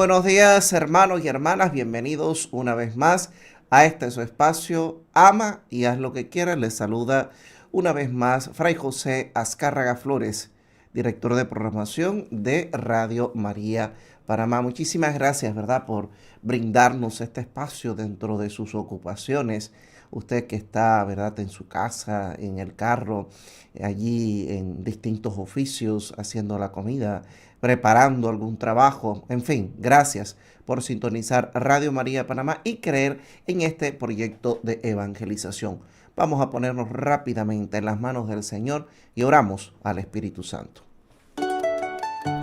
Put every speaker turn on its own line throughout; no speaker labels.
buenos días, hermanos y hermanas. Bienvenidos una vez más a este su espacio. Ama y haz lo que quieras. Les saluda una vez más Fray José Azcárraga Flores, director de programación de Radio María Panamá. Muchísimas gracias, ¿verdad?, por brindarnos este espacio dentro de sus ocupaciones. Usted que está, ¿verdad?, en su casa, en el carro, allí en distintos oficios, haciendo la comida, preparando algún trabajo. En fin, gracias por sintonizar Radio María Panamá y creer en este proyecto de evangelización. Vamos a ponernos rápidamente en las manos del Señor y oramos al Espíritu Santo.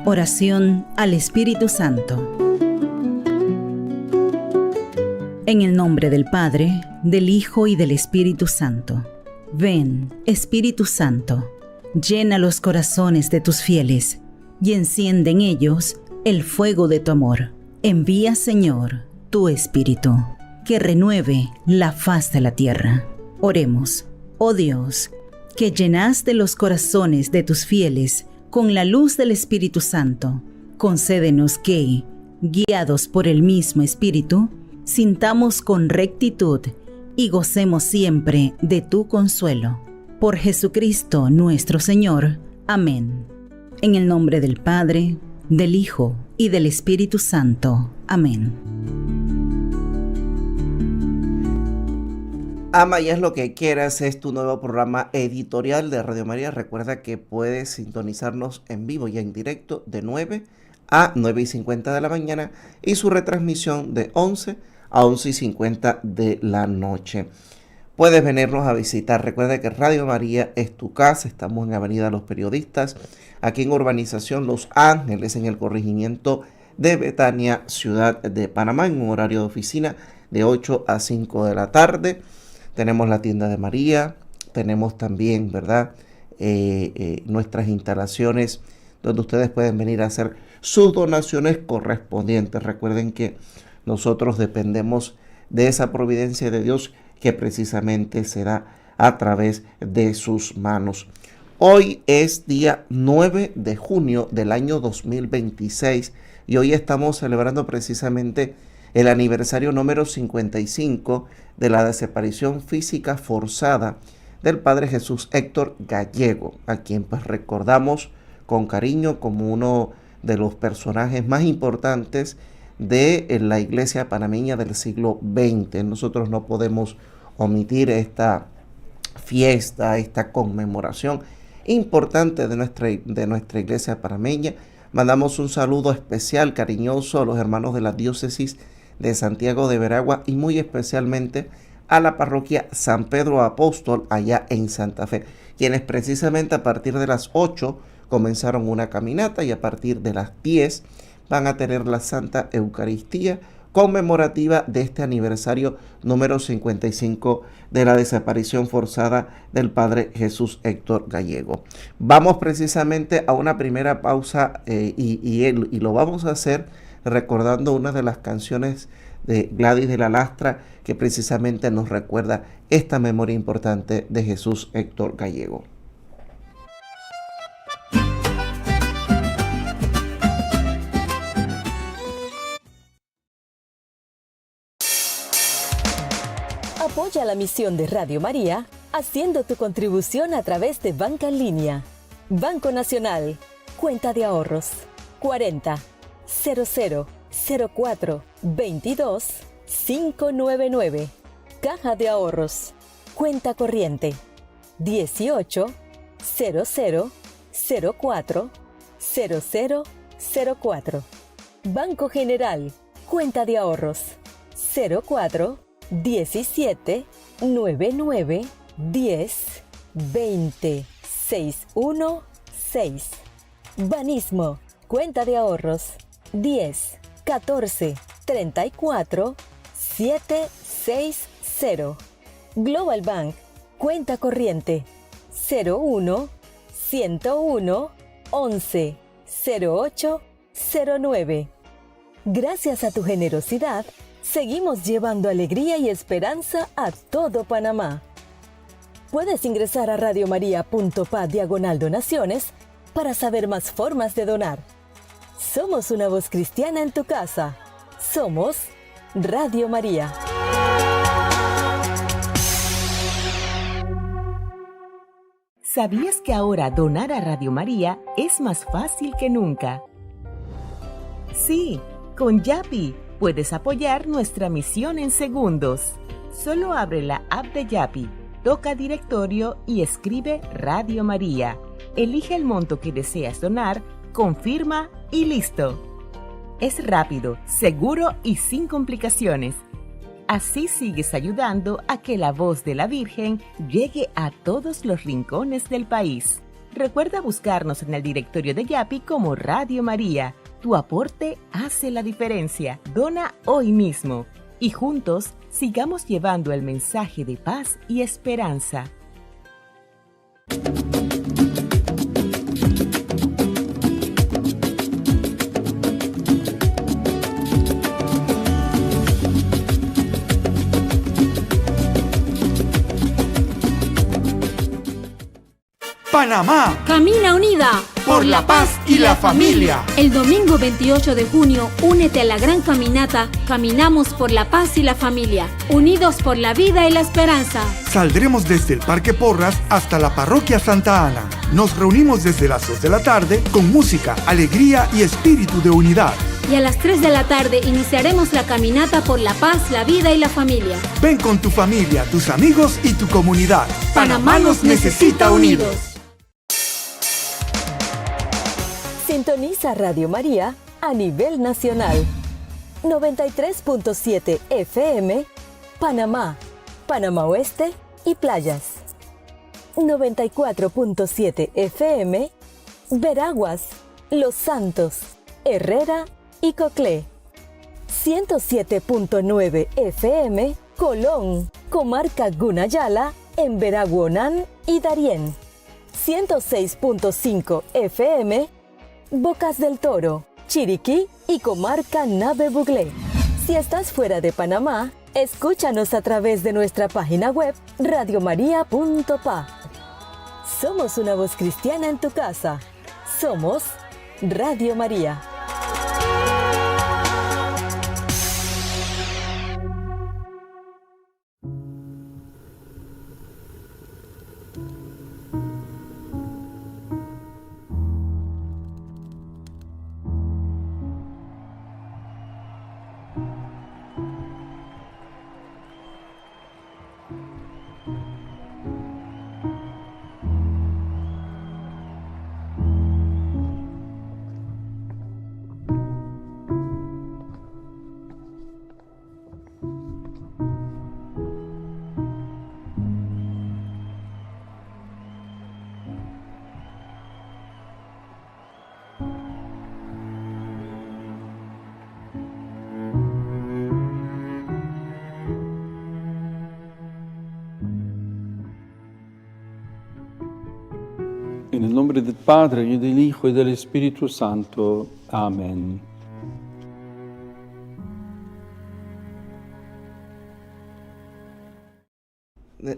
Oración al Espíritu Santo. En el nombre del Padre, del Hijo y del Espíritu Santo. Ven, Espíritu Santo, llena los corazones de tus fieles y enciende en ellos el fuego de tu amor. Envía, Señor, tu Espíritu, que renueve la faz de la tierra. Oremos. Oh Dios, que llenaste los corazones de tus fieles con la luz del Espíritu Santo, concédenos que, guiados por el mismo Espíritu, sintamos con rectitud y gocemos siempre de tu consuelo. Por Jesucristo nuestro Señor. Amén. En el nombre del Padre, del Hijo y del Espíritu Santo. Amén.
Ama y haz lo que quieras es tu nuevo programa editorial de Radio María. Recuerda que puedes sintonizarnos en vivo y en directo de 9 a 9:50 de la mañana y su retransmisión de 11 a 11:50 de la noche. Puedes venirnos a visitar. Recuerda que Radio María es tu casa. Estamos en Avenida Los Periodistas, aquí en Urbanización Los Ángeles, en el corregimiento de Betania, Ciudad de Panamá, en un horario de oficina de 8 a 5 de la tarde. Tenemos la tienda de María, tenemos también, ¿verdad?, nuestras instalaciones donde ustedes pueden venir a hacer sus donaciones correspondientes. Recuerden que nosotros dependemos de esa providencia de Dios que precisamente se da a través de sus manos. Hoy es día 9 de junio del año 2026 y hoy estamos celebrando precisamente el aniversario número 55 de la desaparición física forzada del Padre Jesús Héctor Gallego, a quien pues recordamos con cariño como uno de los personajes más importantes de la iglesia panameña del siglo XX. Nosotros no podemos omitir esta fiesta, esta conmemoración importante de nuestra iglesia panameña. Mandamos un saludo especial, cariñoso, a los hermanos de la diócesis de Santiago de Veragua y muy especialmente a la parroquia San Pedro Apóstol allá en Santa Fe, quienes precisamente a partir de las 8 comenzaron una caminata y a partir de las 10 van a tener la Santa Eucaristía conmemorativa de este aniversario número 55 de la desaparición forzada del Padre Jesús Héctor Gallego. Vamos precisamente a una primera pausa y lo vamos a hacer recordando una de las canciones de Gladys de la Lastra que precisamente nos recuerda esta memoria importante de Jesús Héctor Gallego.
Apoya la misión de Radio María haciendo tu contribución a través de Banca en Línea. Banco Nacional, cuenta de ahorros 40 00 04 22 599. Caja de Ahorros, cuenta corriente 18 00 04 0004. Banco General, cuenta de ahorros 04 17 99 10 20 616. Banismo, cuenta de ahorros 10 14 34 760. Global Bank, cuenta corriente 01 101 11 08 09. Gracias a tu generosidad, seguimos llevando alegría y esperanza a todo Panamá. Puedes ingresar a radiomaria.pa/donaciones para saber más formas de donar. Somos una voz cristiana en tu casa. Somos Radio María.
¿Sabías que ahora donar a Radio María es más fácil que nunca? Sí, con Yapi puedes apoyar nuestra misión en segundos. Solo abre la app de Yapi, toca directorio y escribe Radio María. Elige el monto que deseas donar, confirma y listo. Es rápido, seguro y sin complicaciones. Así sigues ayudando a que la voz de la Virgen llegue a todos los rincones del país. Recuerda buscarnos en el directorio de Yapi como Radio María. Tu aporte hace la diferencia. Dona hoy mismo. Y juntos sigamos llevando el mensaje de paz y esperanza.
Panamá,
Camina unida
por la paz y la familia.
El domingo 28 de junio, únete a la gran caminata Caminamos por la paz y la familia, unidos por la vida y la esperanza.
Saldremos desde el Parque Porras hasta la Parroquia Santa Ana. Nos reunimos desde las 2 de la tarde con música, alegría y espíritu de unidad.
Y a las 3 de la tarde iniciaremos la caminata por la paz, la vida y la familia.
Ven con tu familia, tus amigos y tu comunidad. Panamá nos necesita unidos.
Sintoniza Radio María a nivel nacional. 93.7 FM, Panamá, Panamá Oeste y Playas. 94.7 FM, Veraguas, Los Santos, Herrera y Coclé. 107.9 FM, Colón, Comarca Gunayala, en Veraguonán y Darién. 106.5 FM, Bocas del Toro, Chiriquí y Comarca Nave Buglé. Si estás fuera de Panamá, escúchanos a través de nuestra página web radiomaria.pa. Somos una voz cristiana en tu casa. Somos Radio María.
En el nombre del Padre, y del Hijo, y del Espíritu Santo. Amén.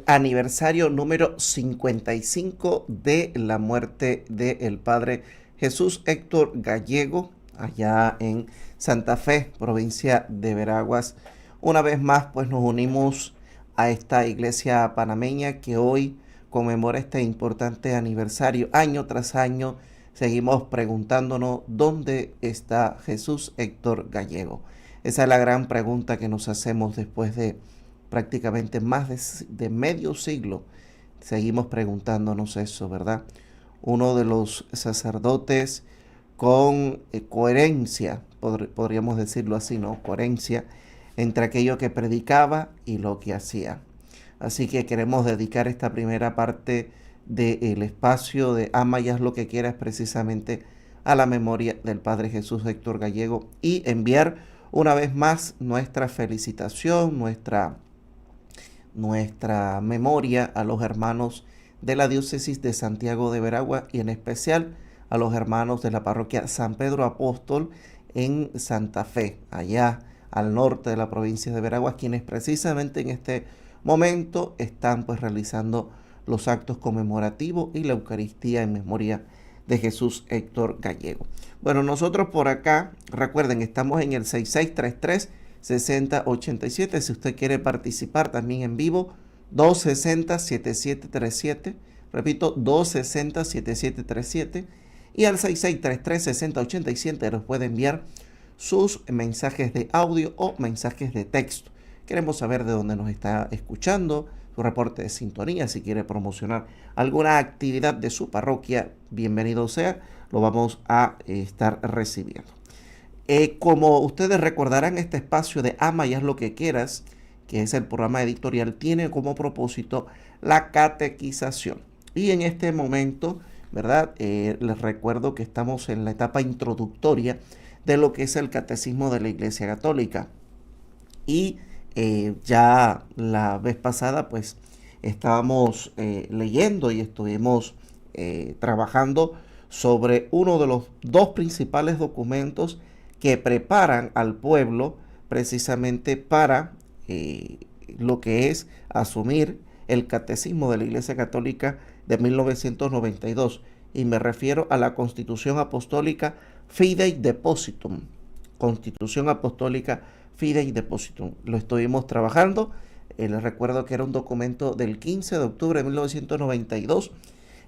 Aniversario número 55 de la muerte del Padre Jesús Héctor Gallego, allá en Santa Fe, provincia de Veraguas. Una vez más, pues nos unimos a esta iglesia panameña que hoy conmemora este importante aniversario. Año tras año seguimos preguntándonos dónde está Jesús Héctor Gallego. Esa es la gran pregunta que nos hacemos después de prácticamente más de medio siglo. Seguimos preguntándonos eso, ¿verdad? Uno de los sacerdotes con coherencia, podríamos decirlo así, ¿no? Coherencia entre aquello que predicaba y lo que hacía. Así que queremos dedicar esta primera parte del espacio de Ama y haz lo que quieras precisamente a la memoria del Padre Jesús Héctor Gallego y enviar una vez más nuestra felicitación, nuestra memoria a los hermanos de la diócesis de Santiago de Veragua y en especial a los hermanos de la parroquia San Pedro Apóstol en Santa Fe, allá al norte de la provincia de Veraguas, quienes precisamente en este momento están pues realizando los actos conmemorativos y la Eucaristía en memoria de Jesús Héctor Gallego. Bueno, nosotros por acá, recuerden, estamos en el 6633-6087. Si usted quiere participar también en vivo, 260-7737. Repito, 260-7737. Y al 6633-6087 nos puede enviar sus mensajes de audio o mensajes de texto. Queremos saber de dónde nos está escuchando, su reporte de sintonía, si quiere promocionar alguna actividad de su parroquia, bienvenido sea, lo vamos a estar recibiendo. Como ustedes recordarán, este espacio de Ama y Haz lo que quieras, que es el programa editorial, tiene como propósito la catequización. Y en este momento, ¿verdad? Les recuerdo que estamos en la etapa introductoria de lo que es el Catecismo de la Iglesia Católica. Y ya la vez pasada pues estábamos leyendo y estuvimos trabajando sobre uno de los dos principales documentos que preparan al pueblo precisamente para lo que es asumir el Catecismo de la Iglesia Católica de 1992, y me refiero a la Constitución Apostólica Fidei Depositum. Constitución Apostólica Fidei Depositum. Lo estuvimos trabajando. Les recuerdo que era un documento del 15 de octubre de 1992.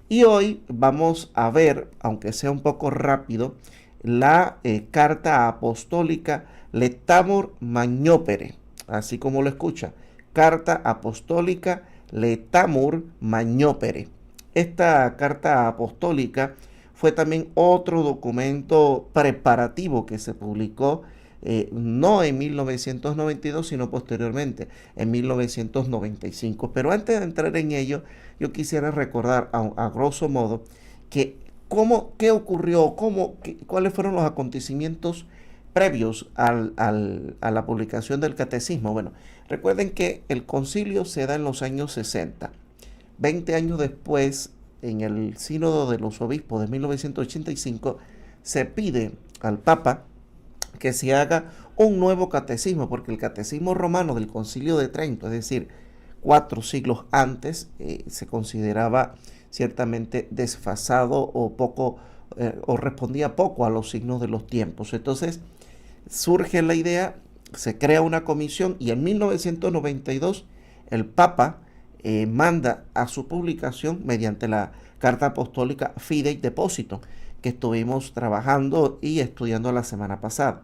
Y hoy vamos a ver, aunque sea un poco rápido, la Carta Apostólica Letamur Magnopere. Así como lo escucha. Carta Apostólica Letamur Magnopere. Esta Carta Apostólica fue también otro documento preparativo que se publicó no en 1992, sino posteriormente, en 1995. Pero antes de entrar en ello, yo quisiera recordar a grosso modo que qué ocurrió, cuáles fueron los acontecimientos previos a la publicación del Catecismo. Bueno, recuerden que el concilio se da en los años 60. 20 años después, en el Sínodo de los Obispos de 1985, se pide al Papa que se haga un nuevo catecismo, porque el catecismo romano del Concilio de Trento, es decir, 4 siglos antes, se consideraba ciertamente desfasado o poco, o respondía poco a los signos de los tiempos. Entonces surge la idea, se crea una comisión, y en 1992 el Papa manda a su publicación mediante la Carta Apostólica Fidei Depositum, que estuvimos trabajando y estudiando la semana pasada.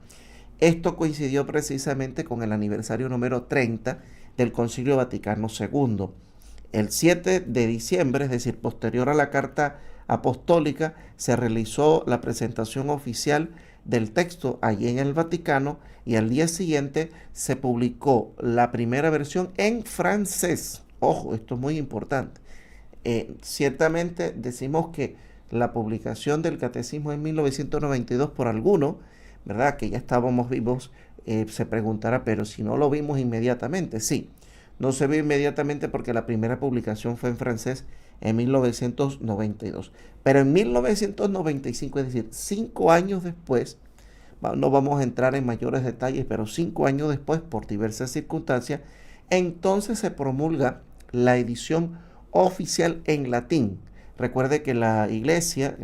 Esto coincidió precisamente con el aniversario número 30 del Concilio Vaticano II. El 7 de diciembre, es decir, posterior a la Carta Apostólica, se realizó la presentación oficial del texto allí en el Vaticano, y al día siguiente se publicó la primera versión en francés. Ojo, esto es muy importante. Ciertamente decimos que la publicación del Catecismo en 1992 por alguno, ¿verdad?, que ya estábamos vivos, se preguntará, pero si no lo vimos inmediatamente. Sí, no se vio inmediatamente porque la primera publicación fue en francés en 1992. Pero en 1995, es decir, 5 años después, no vamos a entrar en mayores detalles, pero 5 años después, por diversas circunstancias, entonces se promulga la edición oficial en latín. Recuerde que en la Iglesia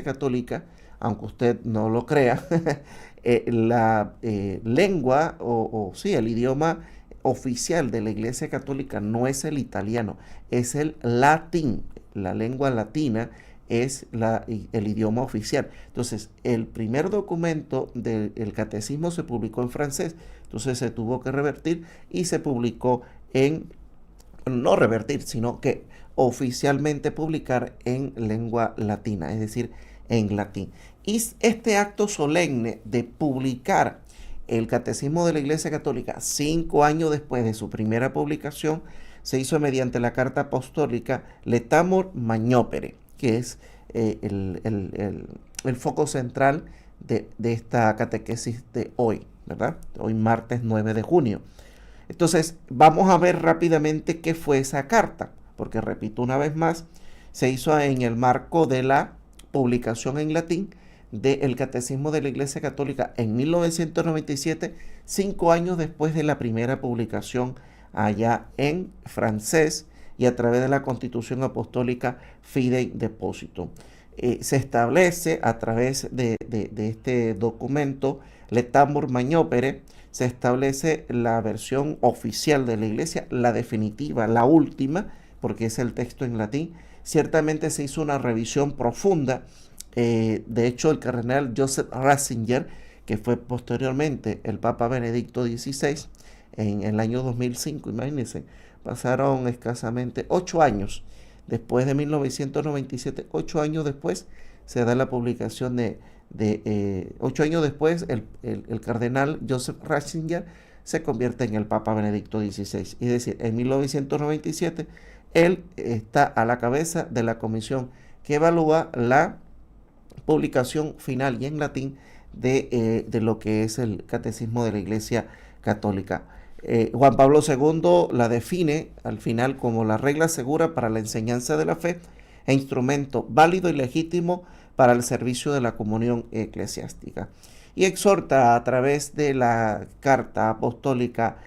Católica, aunque usted no lo crea, la lengua el idioma oficial de la Iglesia Católica no es el italiano, es el latín. La lengua latina es el idioma oficial. Entonces, el primer documento del Catecismo se publicó en francés, entonces se tuvo que revertir y se publicó no revertir, sino que oficialmente publicar en lengua latina, es decir, en latín. Y este acto solemne de publicar el Catecismo de la Iglesia Católica 5 años después de su primera publicación se hizo mediante la Carta Apostólica Letamur Magnopere, que es el foco central de esta catequesis de hoy, ¿verdad? Hoy martes 9 de junio. Entonces, vamos a ver rápidamente qué fue esa carta, porque repito una vez más, se hizo en el marco de la publicación en latín del Catecismo de la Iglesia Católica en 1997, 5 años después de la primera publicación allá en francés y a través de la Constitución Apostólica Fidei Depositum. se establece a través de este documento, Letamur Magnopere, se establece la versión oficial de la Iglesia, la definitiva, la última, porque es el texto en latín. Ciertamente se hizo una revisión profunda. De hecho, el cardenal Joseph Ratzinger, que fue posteriormente el Papa Benedicto XVI, en el año 2005, imagínense, pasaron escasamente 8 años después de 1997, 8 años después se da la publicación 8 años después el cardenal Joseph Ratzinger se convierte en el Papa Benedicto XVI. Es decir, en 1997 él está a la cabeza de la comisión que evalúa la publicación final y en latín de lo que es el Catecismo de la Iglesia Católica. Juan Pablo II la define al final como la regla segura para la enseñanza de la fe e instrumento válido y legítimo para el servicio de la comunión eclesiástica. Y exhorta a través de la carta apostólica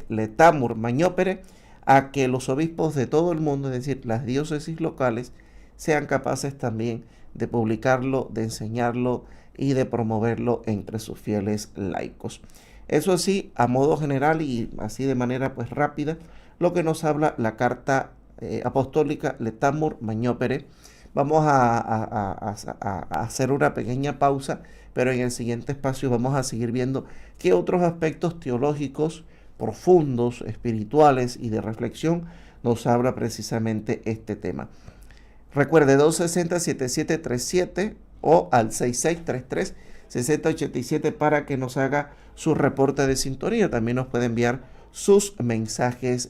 Letamur Magnopere a que los obispos de todo el mundo, es decir, las diócesis locales, sean capaces también de publicarlo, de enseñarlo y de promoverlo entre sus fieles laicos. Eso sí, a modo general y así de manera pues rápida, lo que nos habla la carta apostólica Letamur Magnopere. Vamos a hacer una pequeña pausa, pero en el siguiente espacio vamos a seguir viendo qué otros aspectos teológicos profundos, espirituales y de reflexión nos habla precisamente este tema. Recuerde 260-7737 o al 6633-6087 para que nos haga su reporte de sintonía. También nos puede enviar sus mensajes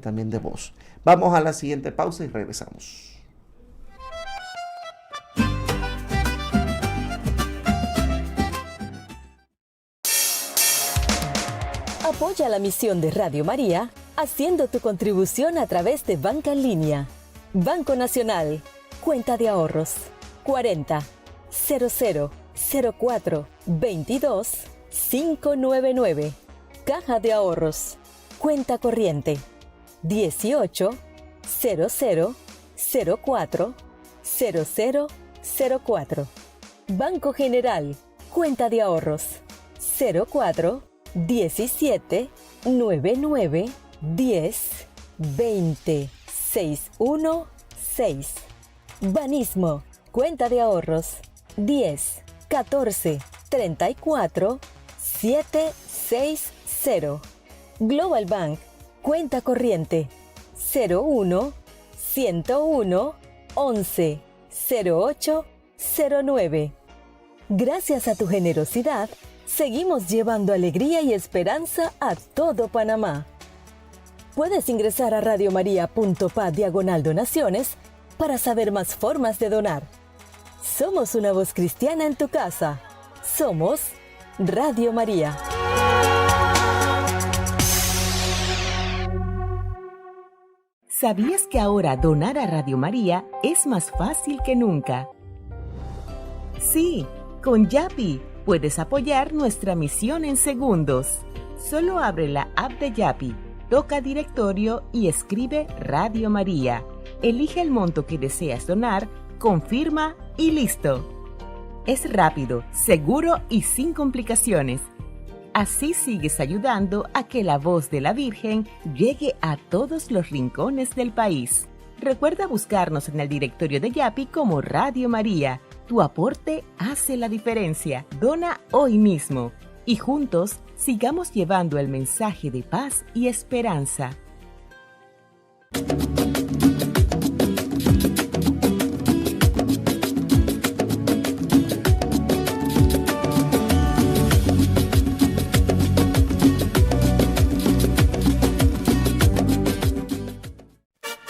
también de voz. Vamos a la siguiente pausa y regresamos.
Apoya la misión de Radio María haciendo tu contribución a través de Banca en Línea. Banco Nacional, cuenta de ahorros 40 00 04 22 599. Caja de ahorros, cuenta corriente 18 00 04 0004. Banco General, cuenta de ahorros 04 17 99 10 20 616. Banismo, cuenta de ahorros 10 14 34 760. Global Bank, cuenta corriente 01 101 11 08 09. Gracias a tu generosidad, seguimos llevando alegría y esperanza a todo Panamá. Puedes ingresar a radiomaria.pa/donaciones para saber más formas de donar. Somos una voz cristiana en tu casa. Somos Radio María.
¿Sabías que ahora donar a Radio María es más fácil que nunca? Sí, con Yapi puedes apoyar nuestra misión en segundos. Solo abre la app de Yapi, toca directorio y escribe Radio María. Elige el monto que deseas donar, confirma y listo. Es rápido, seguro y sin complicaciones. Así sigues ayudando a que la voz de la Virgen llegue a todos los rincones del país. Recuerda buscarnos en el directorio de Yapi como Radio María. Tu aporte hace la diferencia. Dona hoy mismo y juntos sigamos llevando el mensaje de paz y esperanza.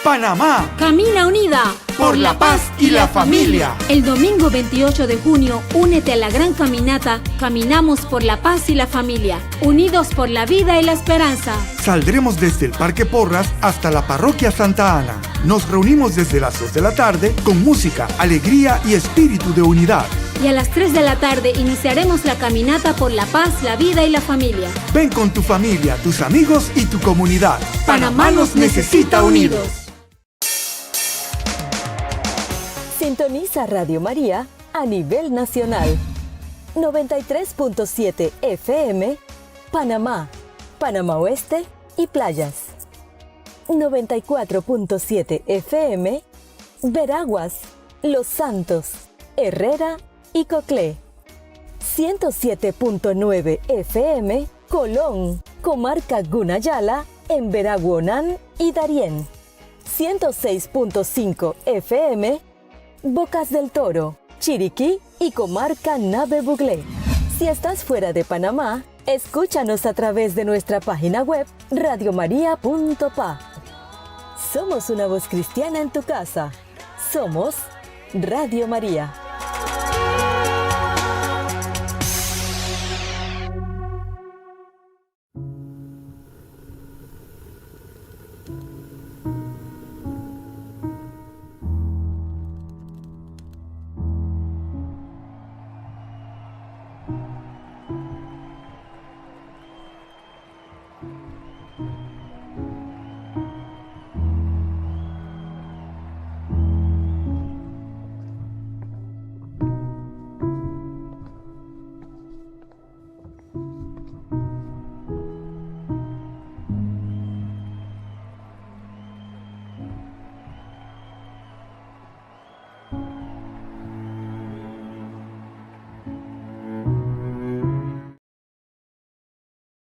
Panamá,
Camina unida
por la paz y la familia.
El domingo 28 de junio, únete a la gran caminata Caminamos por la paz y la familia, unidos por la vida y la esperanza.
Saldremos desde el Parque Porras hasta la Parroquia Santa Ana. Nos reunimos desde las 2 de la tarde con música, alegría y espíritu de unidad.
Y a las 3 de la tarde iniciaremos la caminata por la paz, la vida y la familia.
Ven con tu familia, tus amigos y tu comunidad. Panamá nos necesita unidos.
Sintoniza Radio María a nivel nacional. 93.7 FM, Panamá, Panamá Oeste y Playas. 94.7 FM, Veraguas, Los Santos, Herrera y Coclé. 107.9 FM, Colón, Comarca Gunayala, en Veraguonán y Darién. 106.5 FM, Bocas del Toro, Chiriquí y Comarca Nave Buglé. Si estás fuera de Panamá, escúchanos a través de nuestra página web radiomaria.pa. Somos una voz cristiana en tu casa. Somos Radio María.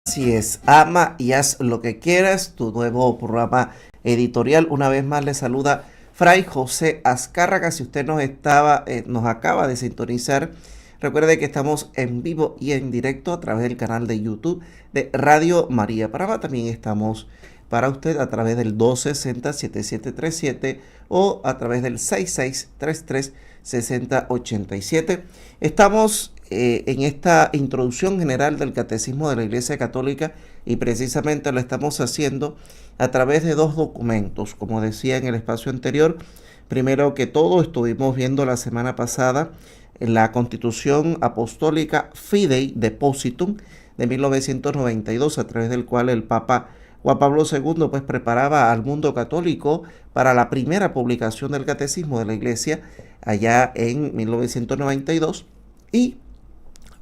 Así es, ama y haz lo que quieras, tu nuevo programa editorial. Una vez más le saluda Fray José Azcárraga. Si usted nos acaba de sintonizar, recuerde que estamos en vivo y en directo a través del canal de YouTube de Radio María Panamá. También estamos para usted a través del 260-7737 o a través del 6633-6087. Estamos en esta introducción general del Catecismo de la Iglesia Católica y precisamente lo estamos haciendo a través de dos documentos. Como decía en el espacio anterior, primero que todo estuvimos viendo la semana pasada la Constitución Apostólica Fidei Depositum de 1992, a través del cual el Papa Juan Pablo II pues preparaba al mundo católico para la primera publicación del Catecismo de la Iglesia allá en 1992. Y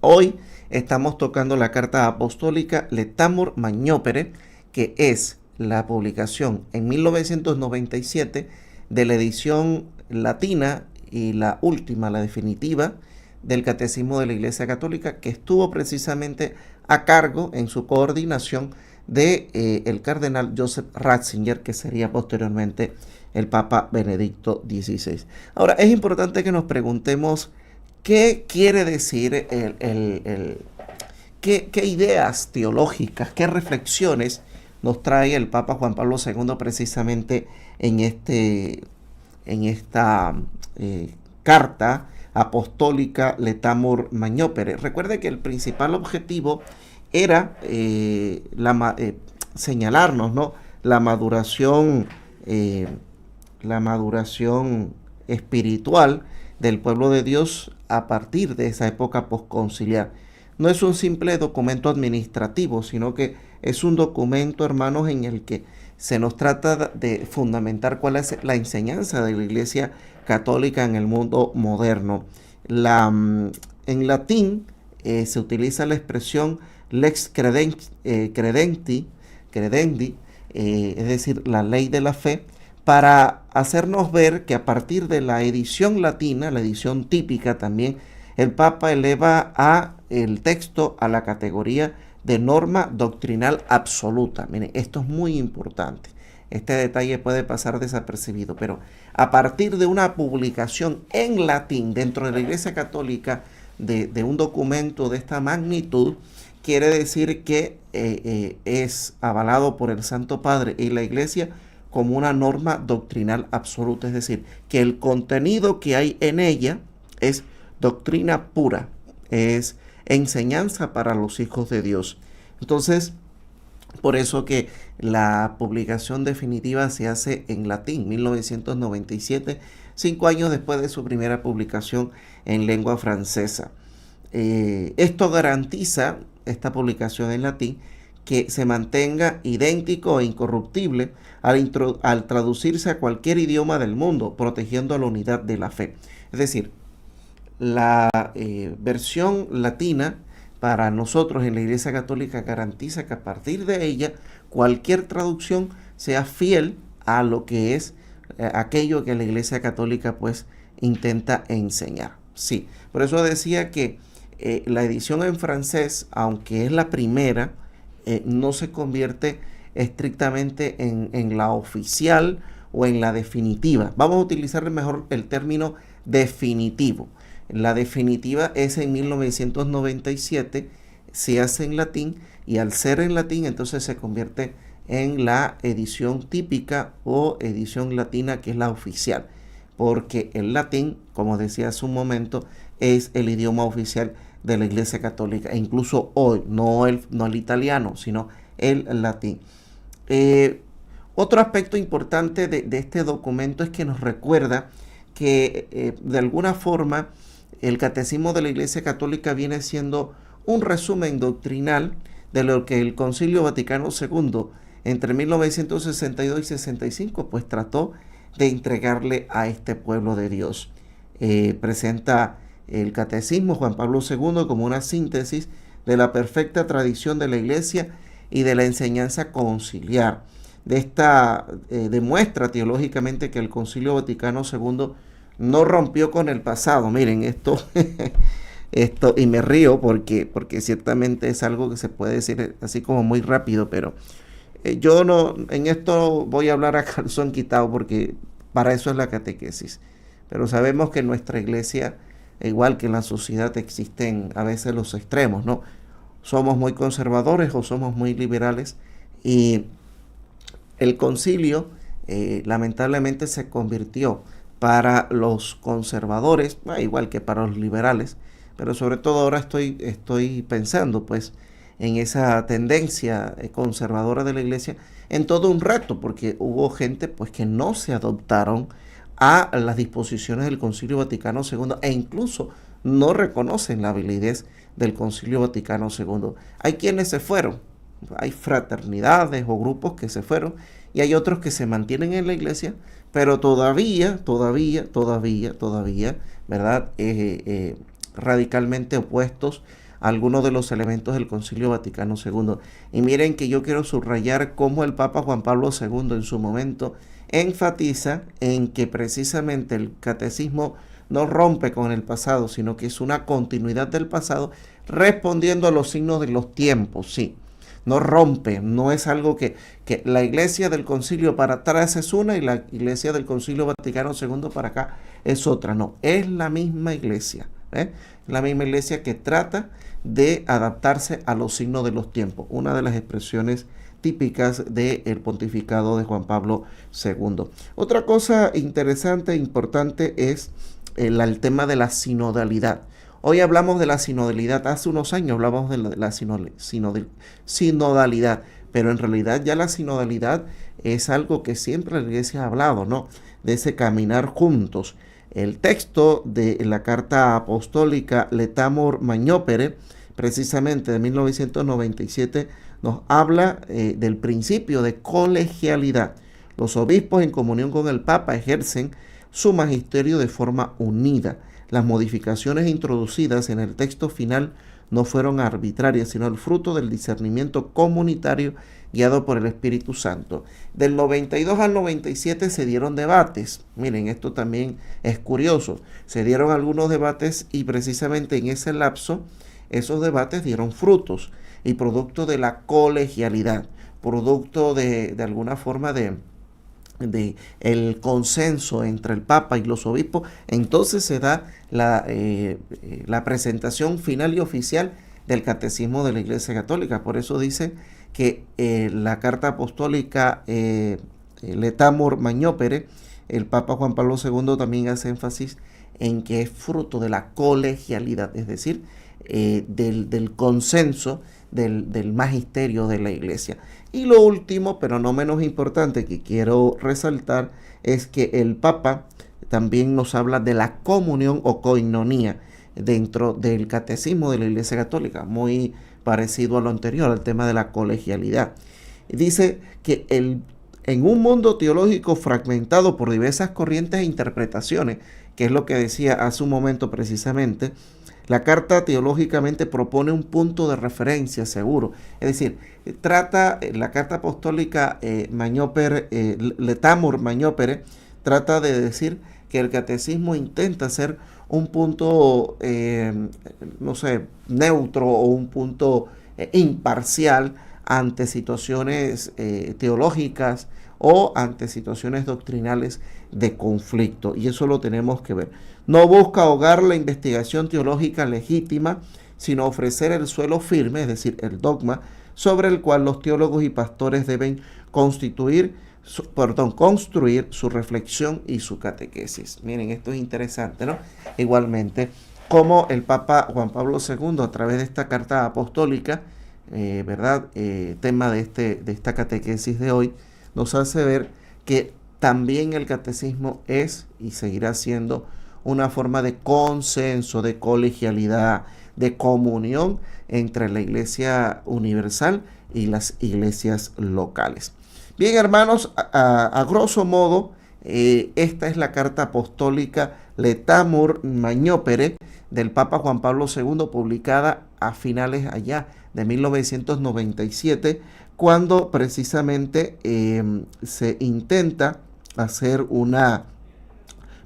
hoy estamos tocando la carta apostólica Letamur Magnopere, que es la publicación en 1997 de la edición latina y la última, la definitiva, del Catecismo de la Iglesia Católica, que estuvo precisamente a cargo en su coordinación de el cardenal Joseph Ratzinger, que sería posteriormente el Papa Benedicto XVI. Ahora, es importante que nos preguntemos qué quiere decir qué ideas teológicas, qué reflexiones nos trae el Papa Juan Pablo II precisamente en esta carta apostólica Letamur Magnopere. Recuerde que el principal objetivo era señalarnos, ¿no?, la maduración espiritual del pueblo de Dios a partir de esa época posconciliar. No es un simple documento administrativo, sino que es un documento, hermanos, en el que se nos trata de fundamentar cuál es la enseñanza de la Iglesia Católica en el mundo moderno. En latín se utiliza la expresión lex credendi, es decir, la ley de la fe, para hacernos ver que a partir de la edición latina, la edición típica también, el Papa eleva el texto a la categoría de norma doctrinal absoluta. Miren, esto es muy importante. Este detalle puede pasar desapercibido, pero a partir de una publicación en latín dentro de la Iglesia Católica de un documento de esta magnitud, quiere decir que es avalado por el Santo Padre y la Iglesia como una norma doctrinal absoluta, es decir, que el contenido que hay en ella es doctrina pura, es enseñanza para los hijos de Dios. Entonces, por eso que la publicación definitiva se hace en latín, 1997, 5 años después de su primera publicación en lengua francesa. Esto garantiza, esta publicación en latín, que se mantenga idéntico e incorruptible al traducirse a cualquier idioma del mundo, protegiendo la unidad de la fe. Es decir, la versión latina para nosotros en la Iglesia Católica garantiza que a partir de ella cualquier traducción sea fiel a lo que es aquello que la Iglesia Católica pues intenta enseñar. Sí, por eso decía que la edición en francés, aunque es la primera, no se convierte estrictamente en la oficial o en la definitiva. Vamos a utilizar mejor el término definitivo. La definitiva es en 1997, se hace en latín, y al ser en latín entonces se convierte en la edición típica o edición latina, que es la oficial, porque el latín, como decía hace un momento, es el idioma oficial de la Iglesia Católica, e incluso hoy, no el italiano, sino el latín. Otro aspecto importante de este documento es que nos recuerda que de alguna forma el Catecismo de la Iglesia Católica viene siendo un resumen doctrinal de lo que el Concilio Vaticano II entre 1962 y 65 pues trató de entregarle a este pueblo de Dios. Presenta el Catecismo Juan Pablo II como una síntesis de la perfecta tradición de la Iglesia y de la enseñanza conciliar. De esta demuestra teológicamente que el Concilio Vaticano II no rompió con el pasado. Miren, esto y me río porque ciertamente es algo que se puede decir así como muy rápido, pero yo no, en esto voy a hablar a calzón quitado porque para eso es la catequesis. Pero sabemos que en nuestra iglesia, igual que en la sociedad, existen a veces los extremos, ¿no? Somos muy conservadores o somos muy liberales, y el concilio lamentablemente se convirtió para los conservadores, igual que para los liberales, pero sobre todo ahora estoy pensando pues en esa tendencia conservadora de la iglesia, en todo un reto, porque hubo gente pues que no se adoptaron a las disposiciones del Concilio Vaticano II e incluso no reconocen la validez del Concilio Vaticano II. Hay quienes se fueron, hay fraternidades o grupos que se fueron, y hay otros que se mantienen en la iglesia, pero todavía, ¿verdad? Radicalmente opuestos a algunos de los elementos del Concilio Vaticano II. Y miren que yo quiero subrayar cómo el Papa Juan Pablo II en su momento enfatiza en que precisamente el catecismo no rompe con el pasado, sino que es una continuidad del pasado respondiendo a los signos de los tiempos, sí. No rompe, no es algo que la iglesia del concilio para atrás es una y la iglesia del Concilio Vaticano II para acá es otra. No, es la misma iglesia, la misma iglesia que trata de adaptarse a los signos de los tiempos, una de las expresiones típicas del pontificado de Juan Pablo II. Otra cosa interesante e importante es el tema de la sinodalidad. Hoy hablamos de la sinodalidad, hace unos años hablamos de la sinodalidad, pero en realidad ya la sinodalidad es algo que siempre la iglesia ha hablado, ¿no? De ese caminar juntos. El texto de la carta apostólica Letamor Magnopere, precisamente de 1997, nos habla del principio de colegialidad. Los obispos en comunión con el Papa ejercen su magisterio de forma unida. Las modificaciones introducidas en el texto final no fueron arbitrarias, sino el fruto del discernimiento comunitario guiado por el Espíritu Santo. Del 92 al 97 se dieron debates. Miren, esto también es curioso. Se dieron algunos debates y precisamente en ese lapso esos debates dieron frutos y producto de la colegialidad, producto de alguna forma de el consenso entre el Papa y los obispos. Entonces se da la presentación final y oficial del Catecismo de la Iglesia Católica. Por eso dice que la carta apostólica Letamor Magnopere, el Papa Juan Pablo II también hace énfasis en que es fruto de la colegialidad, es decir, del consenso del magisterio de la iglesia. Y lo último, pero no menos importante, que quiero resaltar es que el Papa también nos habla de la comunión o coinonía dentro del catecismo de la Iglesia Católica. Muy parecido a lo anterior, al tema de la colegialidad. Y dice que en un mundo teológico fragmentado por diversas corrientes e interpretaciones, que es lo que decía hace un momento precisamente, la carta teológicamente propone un punto de referencia seguro. Es decir, la carta apostólica Letamur Mañopere trata de decir que el catecismo intenta ser un punto, neutro o un punto imparcial ante situaciones teológicas o ante situaciones doctrinales de conflicto, y eso lo tenemos que ver. No busca ahogar la investigación teológica legítima, sino ofrecer el suelo firme, es decir, el dogma, sobre el cual los teólogos y pastores deben construir su reflexión y su catequesis. Miren, esto es interesante, ¿no? Igualmente, como el Papa Juan Pablo II, a través de esta carta apostólica, tema de esta catequesis de hoy, nos hace ver que también el catecismo es y seguirá siendo una forma de consenso, de colegialidad, de comunión entre la Iglesia universal y las iglesias locales. Bien, hermanos, a grosso modo, esta es la carta apostólica Letamur Mañopere del Papa Juan Pablo II, publicada a finales allá de 1997, cuando precisamente se intenta hacer una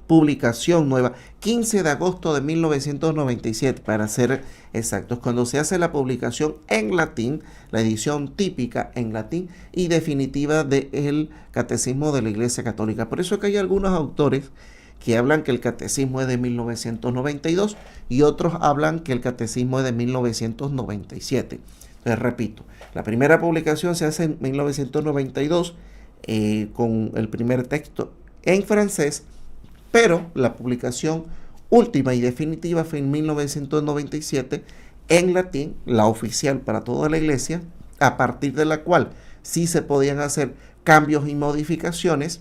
publicación nueva, 15 de agosto de 1997 para ser exactos, cuando se hace la publicación en latín, la edición típica en latín y definitiva del Catecismo de la Iglesia Católica. Por eso que hay algunos autores que hablan que el catecismo es de 1992 y otros hablan que el catecismo es de 1997. Entonces, repito, la primera publicación se hace en 1992 con el primer texto en francés, pero la publicación última y definitiva fue en 1997 en latín, la oficial para toda la iglesia, a partir de la cual sí se podían hacer cambios y modificaciones,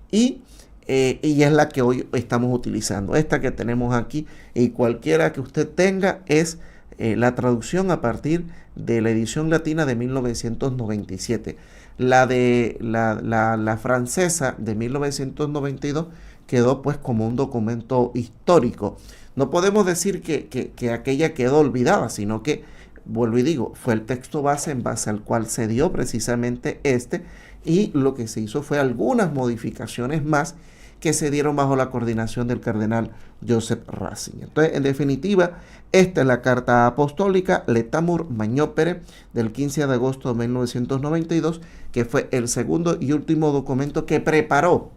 y es la que hoy estamos utilizando. Esta que tenemos aquí, y cualquiera que usted tenga, es la traducción a partir de la edición latina de 1997. La de la francesa de 1992 quedó pues como un documento histórico. No podemos decir que aquella quedó olvidada, sino que, vuelvo y digo, fue el texto base en base al cual se dio precisamente y lo que se hizo fue algunas modificaciones más que se dieron bajo la coordinación del cardenal Joseph Ratzinger. Entonces, en definitiva, esta es la carta apostólica Letamur Mañopere del 15 de agosto de 1992, que fue el segundo y último documento que preparó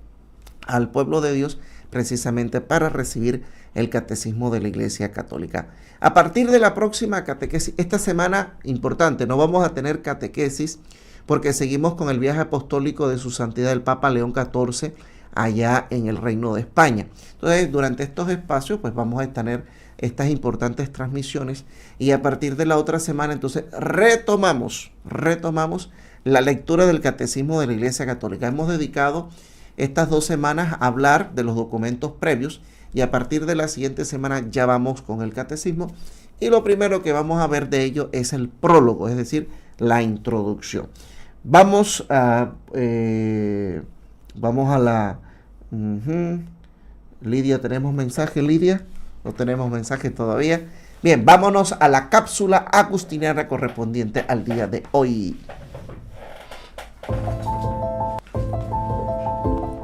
al pueblo de Dios precisamente para recibir el catecismo de la Iglesia Católica. A partir de la próxima catequesis, esta semana importante, no vamos a tener catequesis porque seguimos con el viaje apostólico de su santidad el Papa León XIV allá en el Reino de España. Entonces, durante estos espacios, pues vamos a tener estas importantes transmisiones, y a partir de la otra semana, entonces, retomamos la lectura del Catecismo de la Iglesia Católica. Hemos dedicado estas 2 semanas a hablar de los documentos previos, y a partir de la siguiente semana ya vamos con el Catecismo, y lo primero que vamos a ver de ello es el prólogo, es decir, la introducción. Vamos a la... Lidia, ¿tenemos mensaje, Lidia? No tenemos mensaje todavía. Bien, vámonos a la cápsula agustiniana correspondiente al día de hoy.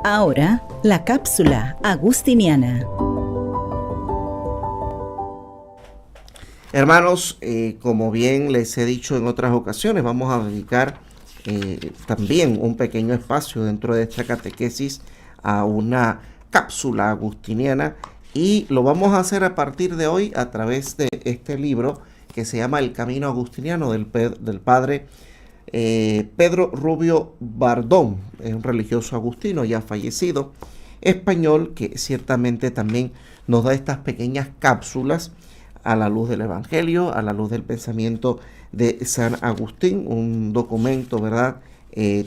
Ahora, la cápsula agustiniana.
Hermanos, como bien les he dicho en otras ocasiones, vamos a dedicar también un pequeño espacio dentro de esta catequesis a una cápsula agustiniana, y lo vamos a hacer a partir de hoy a través de este libro que se llama El Camino Agustiniano del padre Pedro Rubio Bardón, es un religioso agustino ya fallecido, español, que ciertamente también nos da estas pequeñas cápsulas a la luz del Evangelio, a la luz del pensamiento de San Agustín, un documento, ¿verdad?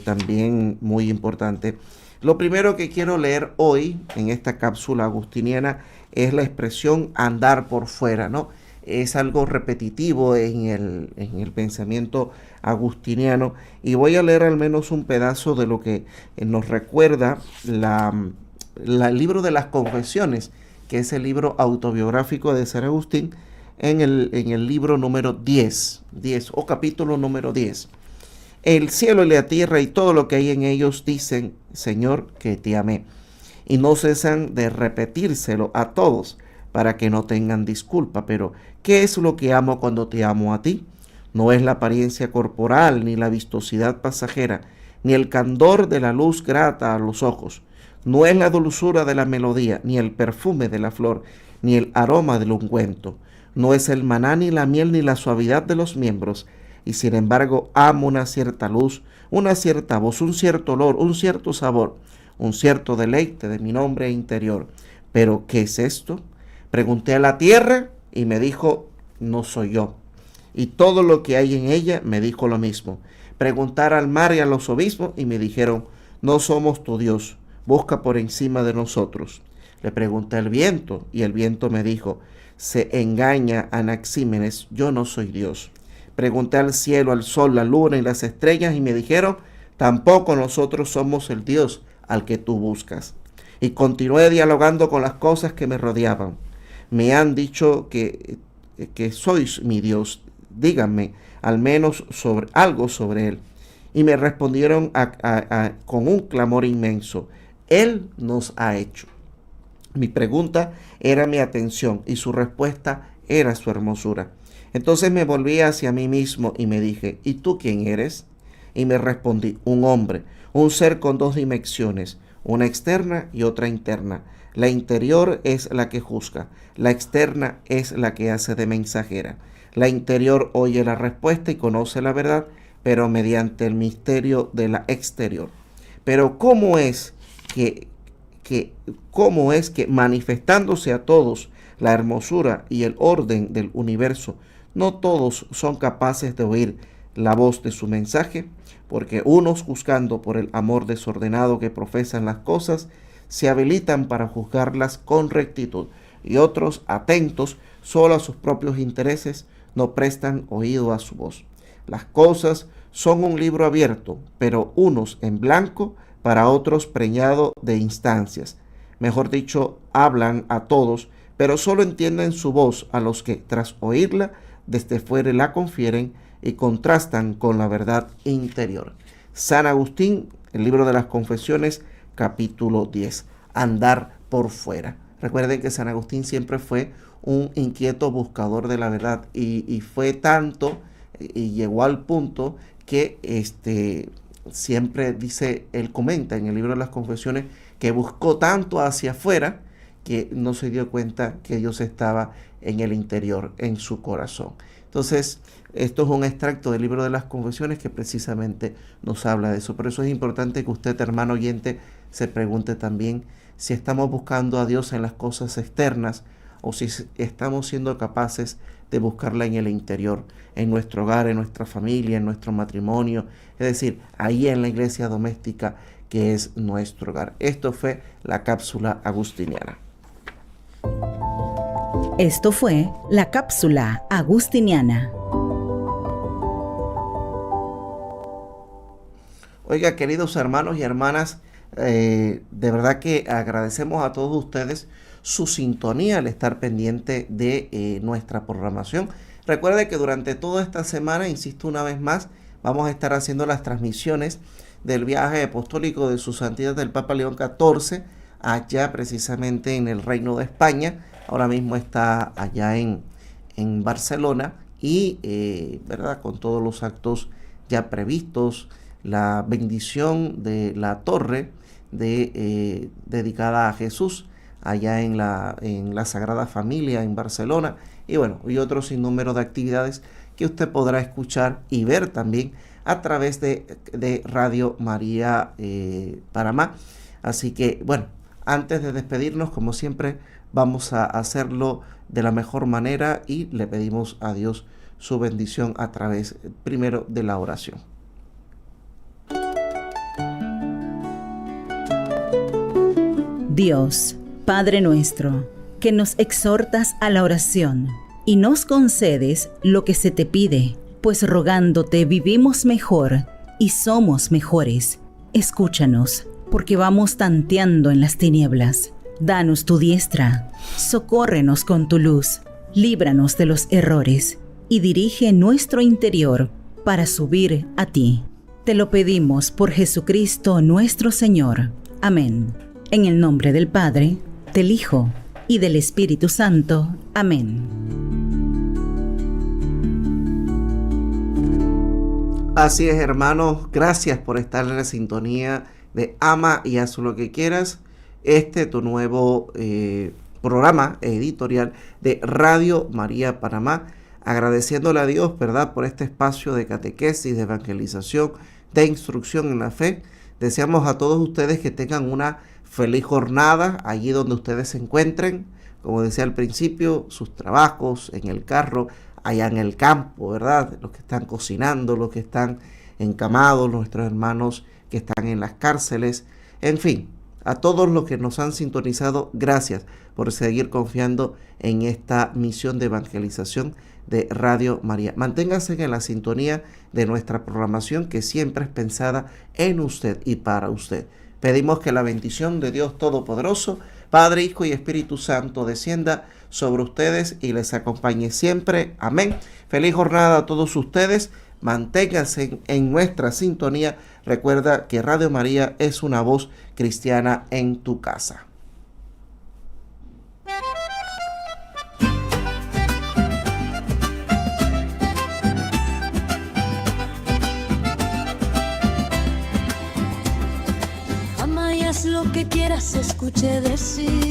También muy importante. Lo primero que quiero leer hoy en esta cápsula agustiniana es la expresión andar por fuera, ¿no? es algo repetitivo en el pensamiento agustiniano, y voy a leer al menos un pedazo de lo que nos recuerda el libro de las Confesiones, que es el libro autobiográfico de San Agustín, en el libro número 10 o capítulo número 10. El cielo y la tierra y todo lo que hay en ellos dicen, Señor, que te amé, y no cesan de repetírselo a todos para que no tengan disculpa. Pero, ¿qué es lo que amo cuando te amo a ti? No es la apariencia corporal, ni la vistosidad pasajera, ni el candor de la luz grata a los ojos. No es la dulzura de la melodía, ni el perfume de la flor, ni el aroma del ungüento. No es el maná, ni la miel, ni la suavidad de los miembros. Y sin embargo amo una cierta luz, una cierta voz, un cierto olor, un cierto sabor, un cierto deleite de mi nombre interior. ¿Pero qué es esto? Pregunté a la tierra y me dijo, no soy yo. Y todo lo que hay en ella me dijo lo mismo. Preguntar al mar y a los abismos y me dijeron, no somos tu Dios, busca por encima de nosotros. Le pregunté al viento y el viento me dijo, se engaña Anaxímenes, yo no soy Dios. Pregunté al cielo, al sol, la luna y las estrellas y me dijeron, tampoco nosotros somos el Dios al que tú buscas. Y continué dialogando con las cosas que me rodeaban. Me han dicho que sois mi Dios, díganme al menos algo sobre él. Y me respondieron con un clamor inmenso, Él nos ha hecho. Mi pregunta era mi atención y su respuesta era su hermosura. Entonces me volví hacia mí mismo y me dije, ¿y tú quién eres? Y me respondí, un hombre, un ser con dos dimensiones, una externa y otra interna. La interior es la que juzga, la externa es la que hace de mensajera. La interior oye la respuesta y conoce la verdad, pero mediante el misterio de la exterior. Pero ¿cómo es que manifestándose a todos la hermosura y el orden del universo, no todos son capaces de oír la voz de su mensaje? Porque unos, juzgando por el amor desordenado que profesan las cosas, se habilitan para juzgarlas con rectitud, y otros, atentos solo a sus propios intereses, no prestan oído a su voz. Las cosas son un libro abierto, pero unos en blanco, para otros preñado de instancias. Mejor dicho, hablan a todos, pero solo entienden su voz a los que, tras oírla, desde fuera la confieren y contrastan con la verdad interior. San Agustín, el libro de las Confesiones, capítulo 10. Andar por fuera. Recuerden que San Agustín siempre fue un inquieto buscador de la verdad y fue tanto y llegó al punto que siempre dice, él comenta en el libro de las Confesiones que buscó tanto hacia afuera que no se dio cuenta que Dios estaba en el interior, en su corazón. Entonces, esto es un extracto del libro de las Confesiones que precisamente nos habla de eso. Por eso es importante que usted, hermano oyente, se pregunte también si estamos buscando a Dios en las cosas externas o si estamos siendo capaces de buscarla en el interior, en nuestro hogar, en nuestra familia, en nuestro matrimonio, es decir, ahí en la iglesia doméstica que es nuestro hogar. Esto fue la cápsula agustiniana.
Esto fue la cápsula agustiniana.
Oiga, queridos hermanos y hermanas, de verdad que agradecemos a todos ustedes su sintonía al estar pendiente de nuestra programación. Recuerde que durante toda esta semana, insisto una vez más, vamos a estar haciendo las transmisiones del viaje apostólico de su santidad el Papa León XIV, allá precisamente en el Reino de España. Ahora mismo está allá en Barcelona y, ¿verdad?, con todos los actos ya previstos, la bendición de la torre dedicada a Jesús allá en la Sagrada Familia en Barcelona, y bueno, y otro sinnúmero de actividades que usted podrá escuchar y ver también a través de Radio María Panamá. Así que bueno, antes de despedirnos, como siempre, vamos a hacerlo de la mejor manera y le pedimos a Dios su bendición a través primero de la oración.
Dios, Padre nuestro, que nos exhortas a la oración y nos concedes lo que se te pide, pues rogándote vivimos mejor y somos mejores. Escúchanos, porque vamos tanteando en las tinieblas. Danos tu diestra, socórrenos con tu luz, líbranos de los errores y dirige nuestro interior para subir a ti. Te lo pedimos por Jesucristo nuestro Señor. Amén. En el nombre del Padre, del Hijo y del Espíritu Santo. Amén.
Así es, hermanos, gracias por estar en la sintonía de Ama y Haz lo que quieras. Tu nuevo programa editorial de Radio María Panamá, agradeciéndole a Dios, ¿verdad?, por este espacio de catequesis, de evangelización, de instrucción en la fe. Deseamos a todos ustedes que tengan una feliz jornada allí donde ustedes se encuentren, como decía al principio, sus trabajos, en el carro, allá en el campo, ¿verdad? Los que están cocinando, los que están encamados, nuestros hermanos que están en las cárceles, en fin, a todos los que nos han sintonizado, gracias por seguir confiando en esta misión de evangelización de Radio María. Manténgase en la sintonía de nuestra programación, que siempre es pensada en usted y para usted. Pedimos que la bendición de Dios Todopoderoso, Padre, Hijo y Espíritu Santo, descienda sobre ustedes y les acompañe siempre. Amén. Feliz jornada a todos ustedes. Manténganse en nuestra sintonía. Recuerda que Radio María es una voz cristiana en tu casa.
Ama y haz lo que quieras, escuche decir